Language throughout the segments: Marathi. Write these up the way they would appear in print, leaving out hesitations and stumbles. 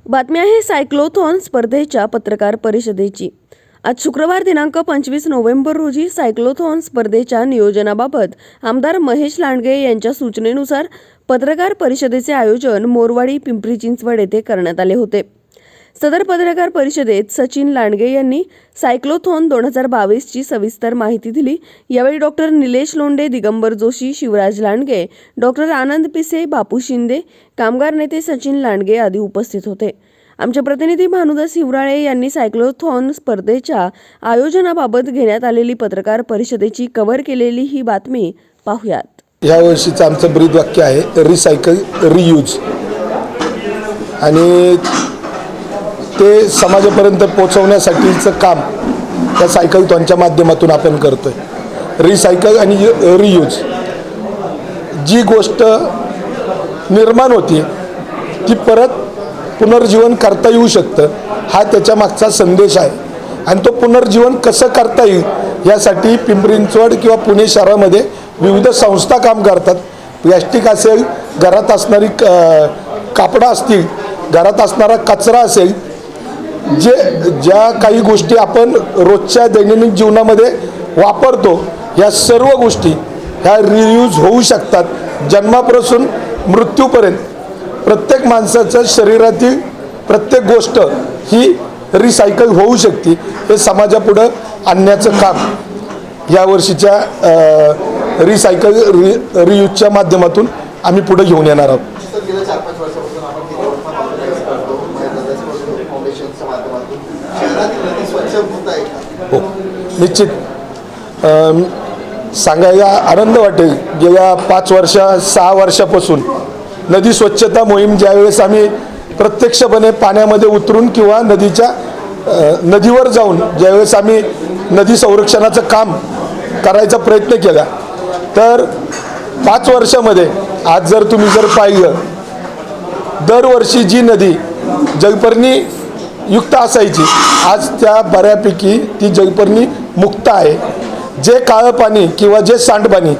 बातमी आहे सायक्लोथॉन स्पर्धेच्या पत्रकार परिषदेची। आज शुक्रवार दिनांक 25 नोव्हेंबर रोजी सायक्लोथॉन स्पर्धेच्या नियोजनाबाबत आमदार महेश लांडगे यांच्या सूचनेनुसार पत्रकार परिषदेचे आयोजन मोरवाडी पिंपरी चिंचवड येथे करण्यात आले होते। सदर पत्रकार परिषदेत सचिन लांडगे यांनी सायक्लोथॉन 2022 ची सविस्तर माहिती दिली। यावेळी डॉक्टर निलेश लोंढे, दिगंबर जोशी, शिवराज लांडगे, डॉक्टर आनंद पिसे, बापू शिंदे, कामगार नेते सचिन लांडगे आदी उपस्थित होते। आमचे प्रतिनिधी भानुदास हिवराळे यांनी सायक्लोथॉन स्पर्धेच्या आयोजनाबाबत घेण्यात आलेली पत्रकार परिषदेची कव्हर केलेली ही बातमी पाहूयात। या वर्षीचं आमचं ब्रीद वाक्य आहे रिसायकल रियूज, आणि ते समाजापर्यंत पोहोचवण्यासाठीचं काम त्या सायक्लोथॉनच्या माध्यमातून आपण करतोय। रिसायकल आणि रियूज, जी गोष्ट निर्माण होती ती परत पुनर्जीवन करता येऊ शकतं, हा त्याच्या मागचा संदेश आहे। आणि तो पुनर्जीवन कसं करता येईल यासाठी पिंपरी चिंचवड किंवा पुणे शहरामध्ये विविध संस्था काम करतात। प्लॅस्टिक असेल, घरात असणारी कापडं असतील, घरात असणारा कचरा असेल, ज्या काही गोष्टी आपण रोजच्या दैनंदिन जीवनामध्ये वापरतो, या सर्व गोष्टी ह्या रियूज होऊ शकतात। जन्मापासून मृत्यूपर्यंत प्रत्येक माणसाच्या शरीरातील प्रत्येक गोष्ट ही रिसायकल होऊ शकते। हे समाजापुढं आणण्याचं काम या वर्षीच्या रिसायकल रियूजच्या माध्यमातून आम्ही पुढे घेऊन येणार आहोत। हो, निश्चित सांगायला आनंद वाटेल, गेल्या 6 वर्षापासून नदी स्वच्छता मोहीम ज्यावेळेस आम्ही प्रत्यक्षपणे पाण्यामध्ये उतरून किंवा नदीवर जाऊन ज्यावेळेस आम्ही नदी संरक्षणाचं काम करायचा प्रयत्न केला, तर 5 वर्षामध्ये आज जर तुम्ही पाहिलं, दरवर्षी जी नदी जलपर्णी युक्त असायची, आज त्या बऱ्यापैकी ती जलपर्णी मुक्त आहे। जे काळं पाणी किंवा जे सांडपाणी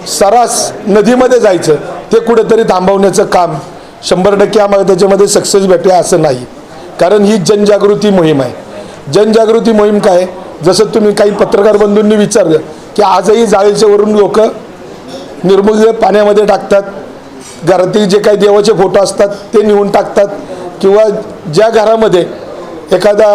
सरास नदीमध्ये जायचं ते कुठेतरी थांबवण्याचं काम 100% आम्हाला त्याच्यामध्ये सक्सेस भेटेल असं नाही, कारण ही जनजागृती मोहीम आहे। जनजागृती मोहीम काय, जसं तुम्ही काही पत्रकार बंधूंनी विचारलं की आजही जाळीच्यावरून लोक निर्मूल्य पाण्यामध्ये टाकतात, घरातील जे काही देवाचे फोटो असतात ते नेऊन टाकतात, किंवा ज्या घरामध्ये एखादा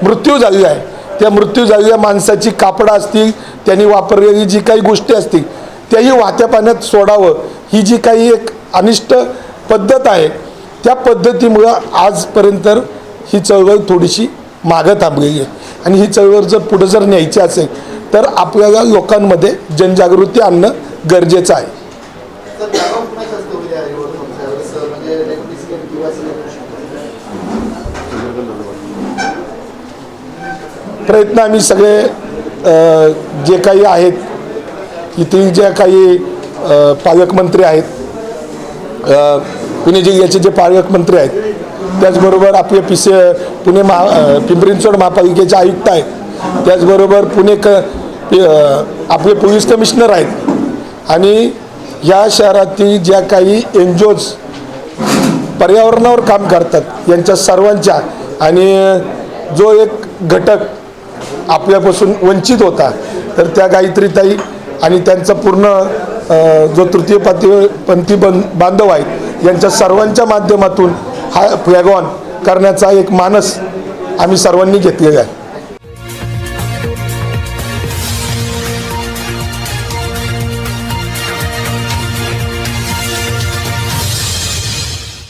मृत्यू झालेला आहे त्या मृत्यू झालेल्या माणसाची कापडं असतील, त्यांनी वापरलेली जी काही गोष्टी असतील त्याही वाहत्या पाण्यात सोडावं, ही जी काही एक अनिष्ट पद्धत आहे, त्या पद्धतीमुळं आजपर्यंत ही चळवळ थोडीशी मागं थांबलेली आहे। आणि ही चळवळ जर पुढे न्यायची असेल तर आपल्याला लोकांमध्ये जनजागृती आणणं गरजेचं आहे। प्रयत्न आम्ही सगळे जे काही आहेत, इथे जे काही पालकमंत्री आहेत, पुणे जिल्ह्याचे जे पालकमंत्री आहेत, त्याचबरोबर आपले पिंपरी चिंचवड महापालिकेचे आयुक्त आहेत, त्याचबरोबर आपले पोलीस कमिशनर आहेत, आणि या शहरातील ज्या काही NGOज पर्यावरणावर काम करतात, यांच्या सर्वांच्या, आणि जो एक घटक आपल्यापासून वंचित होता, तर त्या गायत्रीताई आणि त्यांचा पूर्ण जो तृतीयपंथी बांधव आहेत, यांच्या सर्वांच्या माध्यमातून हा फ्लॅग ऑन करण्याचा एक मानस आम्ही सर्वांनी घेतलेला आहे।